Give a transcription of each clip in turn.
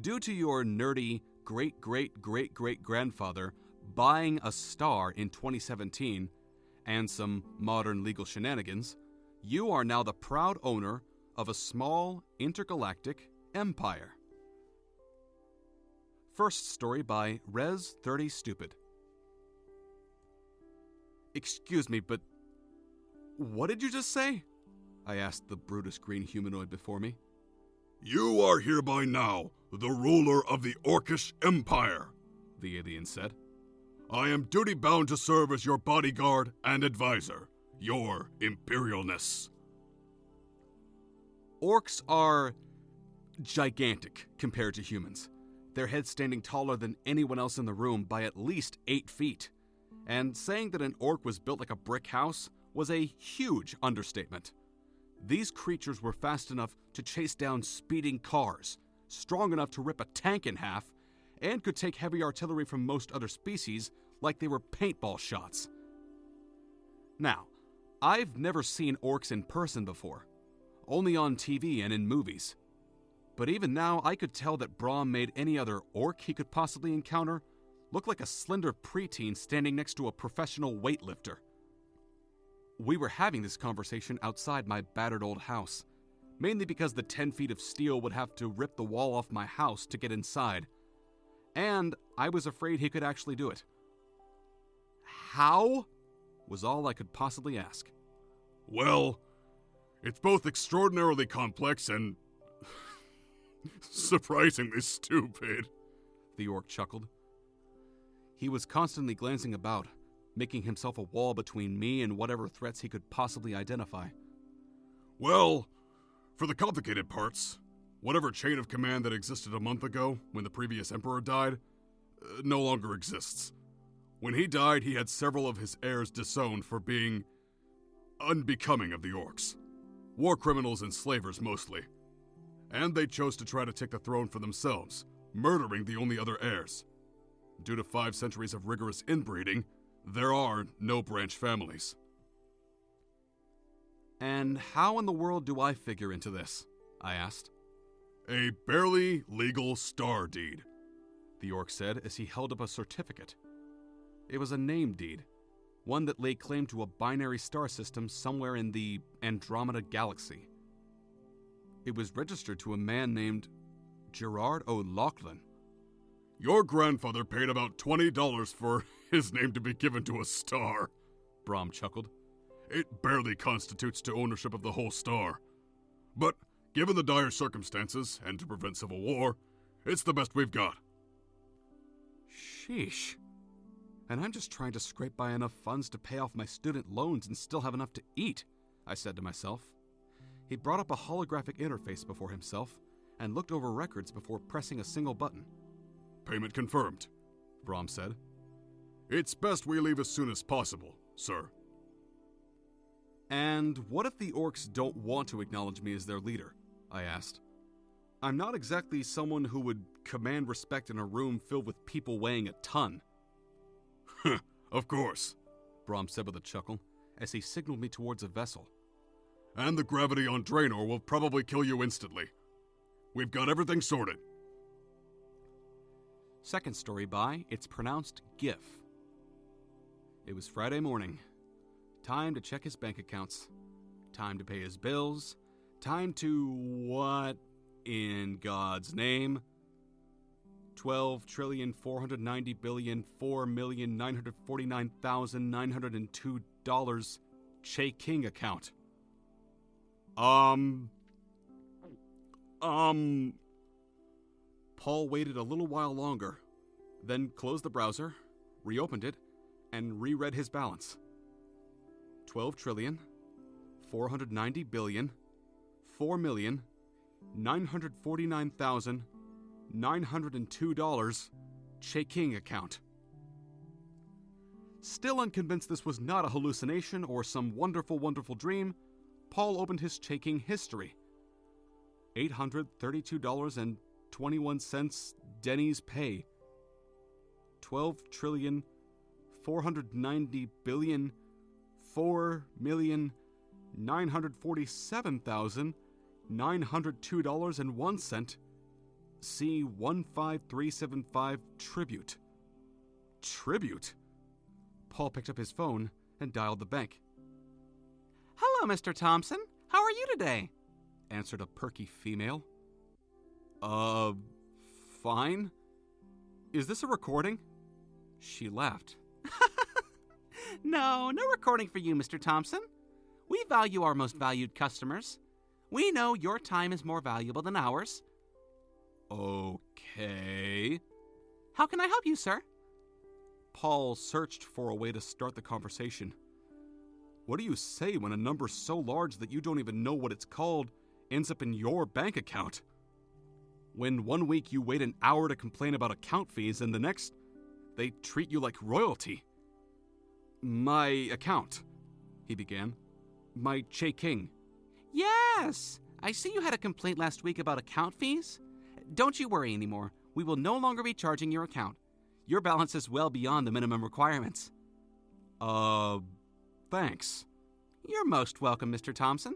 due to your nerdy great-great-great-great-grandfather buying a star in 2017 and some modern legal shenanigans, you are now the proud owner of a small intergalactic empire. First story by Res30Stupid. Excuse me, but what did you just say? I asked the Brutus green humanoid before me. You are hereby now the ruler of the Orcish Empire, the alien said. I am duty-bound to serve as your bodyguard and advisor, your Imperialness. Orcs are gigantic compared to humans, their heads standing taller than anyone else in the room by at least 8 feet. And saying that an orc was built like a brick house was a huge understatement. These creatures were fast enough to chase down speeding cars, strong enough to rip a tank in half, and could take heavy artillery from most other species like they were paintball shots. Now, I've never seen orcs in person before, only on TV and in movies. But even now, I could tell that Braum made any other orc he could possibly encounter look like a slender preteen standing next to a professional weightlifter. We were having this conversation outside my battered old house, mainly because the 10 feet of steel would have to rip the wall off my house to get inside. And I was afraid he could actually do it. How? Was all I could possibly ask. Well, it's both extraordinarily complex and surprisingly stupid, the orc chuckled. He was constantly glancing about, making himself a wall between me and whatever threats he could possibly identify. Well, for the complicated parts, whatever chain of command that existed a month ago when the previous emperor died, no longer exists. When he died, he had several of his heirs disowned for being unbecoming of the orcs. War criminals and slavers mostly. And they chose to try to take the throne for themselves, murdering the only other heirs. Due to 5 centuries of rigorous inbreeding, there are no branch families. And how in the world do I figure into this? I asked. A barely legal star deed, the orc said as he held up a certificate. It was a name deed, one that laid claim to a binary star system somewhere in the Andromeda Galaxy. It was registered to a man named Gerard O'Loughlin. Your grandfather paid about $20 for his name to be given to a star, Braum chuckled. It barely constitutes to ownership of the whole star. But given the dire circumstances and to prevent civil war, it's the best we've got. Sheesh. And I'm just trying to scrape by enough funds to pay off my student loans and still have enough to eat, I said to myself. He brought up a holographic interface before himself and looked over records before pressing a single button. Payment confirmed, Braum said. It's best we leave as soon as possible, sir. And what if the orcs don't want to acknowledge me as their leader? I asked. I'm not exactly someone who would command respect in a room filled with people weighing a ton. Of course, Braum said with a chuckle as he signaled me towards a vessel. And the gravity on Draenor will probably kill you instantly. We've got everything sorted. Second story by It's Pronounced GIF. It was Friday morning. Time to check his bank accounts. Time to pay his bills. Time to what in God's name? $12,490,004,949,902 Che King account. Paul waited a little while longer, then closed the browser, reopened it, and reread his balance. 12,490,004,949,902 Che King account. Still unconvinced this was not a hallucination or some wonderful, wonderful dream, Paul opened his Che King history. $832.21 Denny's pay. 12,490,004,947,902.01 C15375 Tribute. Tribute? Paul picked up his phone and dialed the bank. Hello, Mr. Thompson. How are you today? Answered a perky female. Fine. Is this a recording? She laughed. No recording for you, Mr. Thompson. We value our most valued customers. We know your time is more valuable than ours. Okay. How can I help you, sir? Paul searched for a way to start the conversation. What do you say when a number so large that you don't even know what it's called ends up in your bank account? When one week you wait an hour to complain about account fees and the next, they treat you like royalty. My account, he began. My Che-King. Yes! I see you had a complaint last week about account fees. Don't you worry anymore. We will no longer be charging your account. Your balance is well beyond the minimum requirements. Thanks. You're most welcome, Mr. Thompson.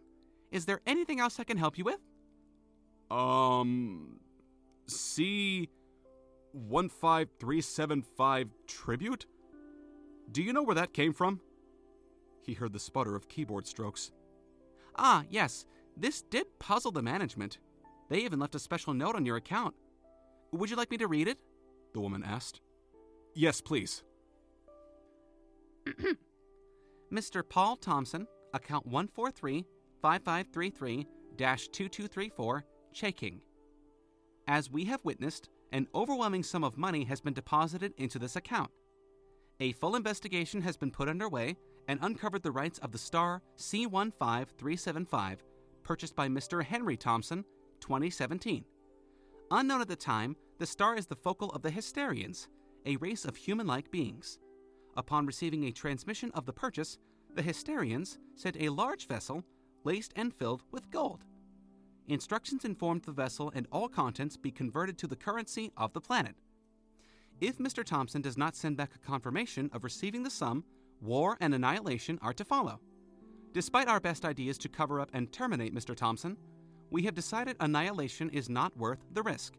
Is there anything else I can help you with? C15375 Tribute? Do you know where that came from? He heard the sputter of keyboard strokes. Ah, yes. This did puzzle the management. They even left a special note on your account. Would you like me to read it? The woman asked. Yes, please. Mr. Paul Thompson, account 143-5533-2234, Che-King. As we have witnessed, an overwhelming sum of money has been deposited into this account. A full investigation has been put underway and uncovered the rights of the star C15375, purchased by Mr. Henry Thompson, 2017. Unknown at the time, the star is the focal of the Hysterians, a race of human-like beings. Upon receiving a transmission of the purchase, the Hysterians sent a large vessel laced and filled with gold. Instructions informed the vessel and all contents be converted to the currency of the planet. If Mr. Thompson does not send back a confirmation of receiving the sum, war and annihilation are to follow. Despite our best ideas to cover up and terminate Mr. Thompson, we have decided annihilation is not worth the risk.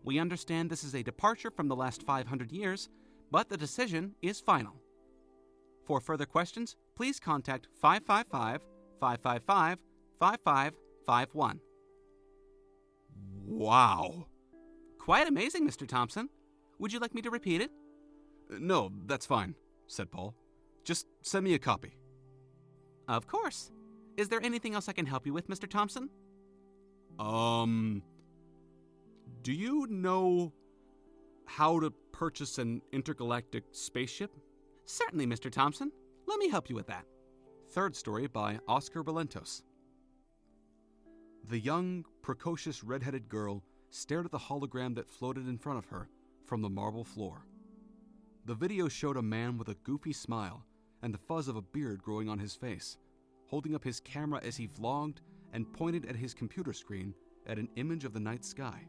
We understand this is a departure from the last 500 years, but the decision is final. For further questions, please contact 555-555-5551. Wow. Quite amazing, Mr. Thompson. Would you like me to repeat it? No, that's fine, said Paul. Just send me a copy. Of course. Is there anything else I can help you with, Mr. Thompson? Do you know how to purchase an intergalactic spaceship? Certainly, Mr. Thompson. Let me help you with that. Third story by Oscar Relentos. The young, precocious red-headed girl stared at the hologram that floated in front of her from the marble floor. The video showed a man with a goofy smile and the fuzz of a beard growing on his face, holding up his camera as he vlogged and pointed at his computer screen at an image of the night sky.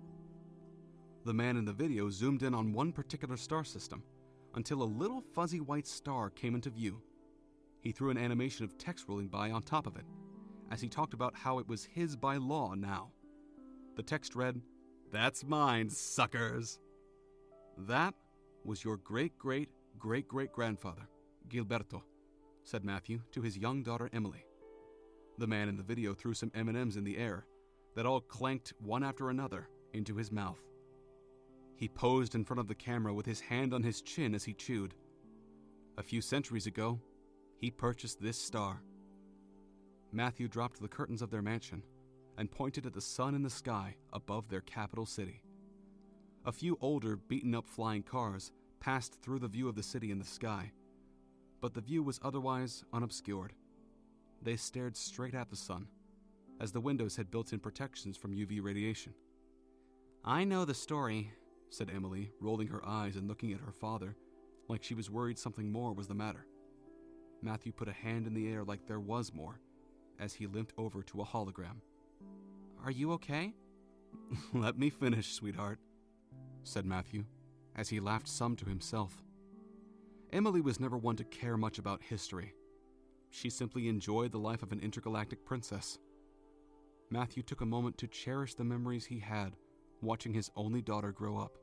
The man in the video zoomed in on one particular star system until a little fuzzy white star came into view. He threw an animation of text rolling by on top of it, as he talked about how it was his by law now. The text read, "That's mine, suckers." That was your great-great-great-great-grandfather, Gilberto, said Matthew to his young daughter Emily. The man in the video threw some M&Ms in the air that all clanked one after another into his mouth. He posed in front of the camera with his hand on his chin as he chewed. A few centuries ago, he purchased this star. Matthew dropped the curtains of their mansion and pointed at the sun in the sky above their capital city. A few older, beaten-up flying cars passed through the view of the city in the sky, but the view was otherwise unobscured. They stared straight at the sun, as the windows had built-in protections from UV radiation. "I know the story," said Emily, rolling her eyes and looking at her father, like she was worried something more was the matter. Matthew put a hand in the air like there was more, as he limped over to a hologram. "Are you okay?" "Let me finish, sweetheart," said Matthew, as he laughed some to himself. Emily was never one to care much about history. She simply enjoyed the life of an intergalactic princess. Matthew took a moment to cherish the memories he had watching his only daughter grow up,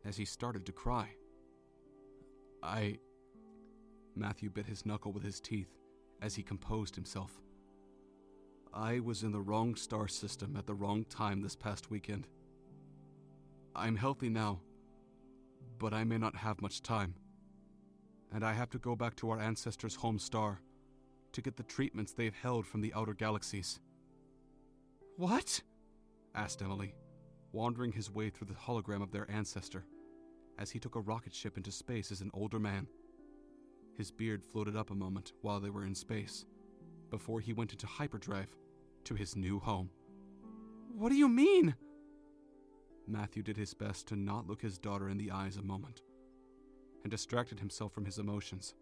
as he started to cry. Matthew bit his knuckle with his teeth as he composed himself. I was in the wrong star system at the wrong time this past weekend. I'm healthy now, but I may not have much time, and I have to go back to our ancestors' home star to get the treatments they've held from the outer galaxies. What? Asked Emily, wandering his way through the hologram of their ancestor as he took a rocket ship into space as an older man. His beard floated up a moment while they were in space, before he went into hyperdrive to his new home. What do you mean? Matthew did his best to not look his daughter in the eyes a moment, and distracted himself from his emotions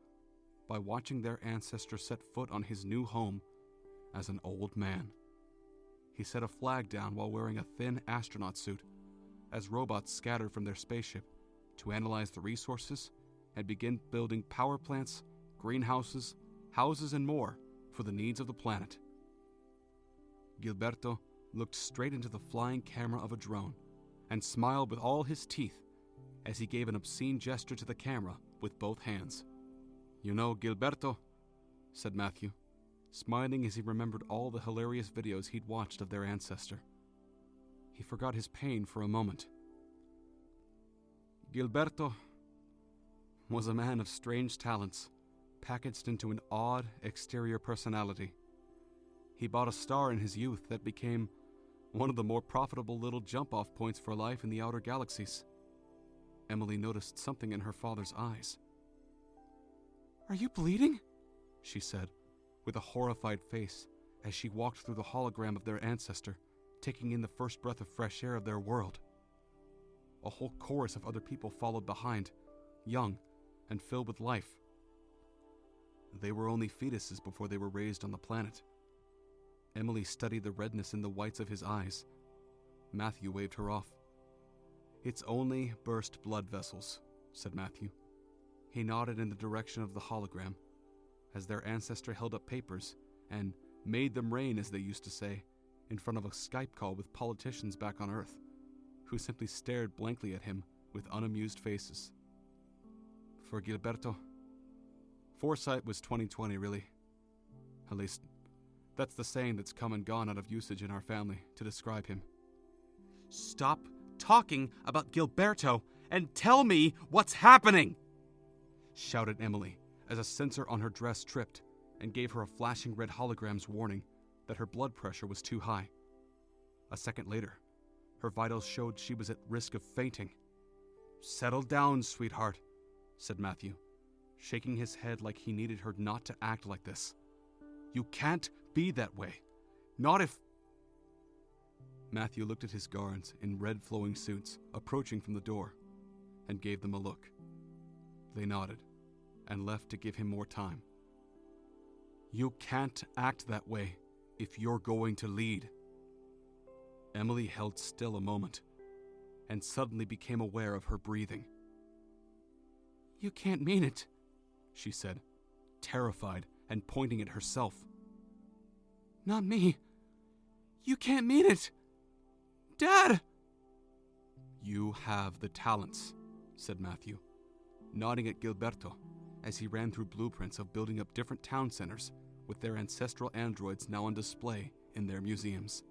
by watching their ancestor set foot on his new home as an old man. He set a flag down while wearing a thin astronaut suit as robots scattered from their spaceship to analyze the resources and begin building power plants, greenhouses, houses, and more for the needs of the planet. Gilberto looked straight into the flying camera of a drone and smiled with all his teeth as he gave an obscene gesture to the camera with both hands. You know, Gilberto, said Matthew, smiling as he remembered all the hilarious videos he'd watched of their ancestor. He forgot his pain for a moment. Gilberto was a man of strange talents, packaged into an odd exterior personality. He bought a star in his youth that became one of the more profitable little jump-off points for life in the outer galaxies. Emily noticed something in her father's eyes. Are you bleeding? She said, with a horrified face as she walked through the hologram of their ancestor, taking in the first breath of fresh air of their world. A whole chorus of other people followed behind, young and filled with life. They were only fetuses before they were raised on the planet. Emily studied the redness in the whites of his eyes. Matthew waved her off. It's only burst blood vessels, said Matthew. He nodded in the direction of the hologram, as their ancestor held up papers and made them rain, as they used to say, in front of a Skype call with politicians back on Earth, who simply stared blankly at him with unamused faces. For Gilberto, foresight was 20/20, really. At least, that's the saying that's come and gone out of usage in our family to describe him. Stop talking about Gilberto and tell me what's happening! Shouted Emily as a sensor on her dress tripped and gave her a flashing red hologram's warning that her blood pressure was too high. A second later, her vitals showed she was at risk of fainting. Settle down, sweetheart, said Matthew, shaking his head like he needed her not to act like this. You can't be that way. Not if... Matthew looked at his guards in red flowing suits approaching from the door and gave them a look. They nodded and left to give him more time. You can't act that way if you're going to lead. Emily held still a moment and suddenly became aware of her breathing. You can't mean it, she said, terrified and pointing at herself. Not me. You can't mean it. Dad! You have the talents, said Matthew, nodding at Gilberto as he ran through blueprints of building up different town centers with their ancestral androids now on display in their museums.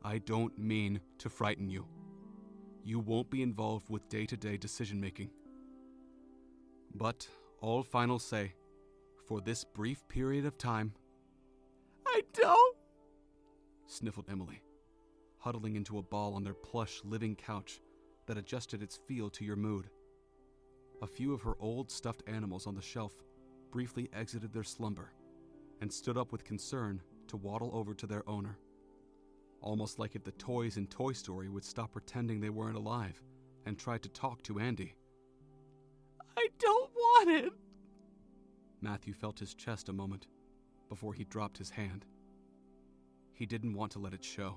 I don't mean to frighten you. You won't be involved with day-to-day decision-making. But all final say, for this brief period of time... I don't... sniffled Emily, huddling into a ball on their plush living couch that adjusted its feel to your mood. A few of her old stuffed animals on the shelf briefly exited their slumber and stood up with concern to waddle over to their owner, almost like if the toys in Toy Story would stop pretending they weren't alive and tried to talk to Andy. I don't want it! Matthew felt his chest a moment before he dropped his hand. He didn't want to let it show.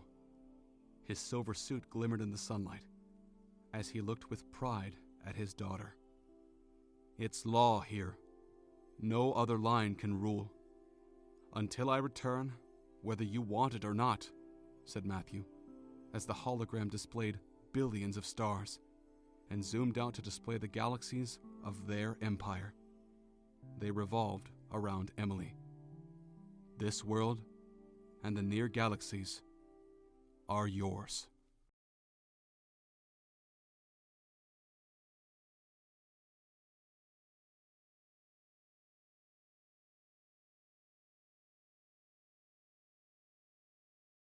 His silver suit glimmered in the sunlight as he looked with pride at his daughter. It's law here. No other line can rule. Until I return, whether you want it or not, said Matthew, as the hologram displayed billions of stars and zoomed out to display the galaxies of their empire. They revolved around Emily. This world and the near galaxies are yours.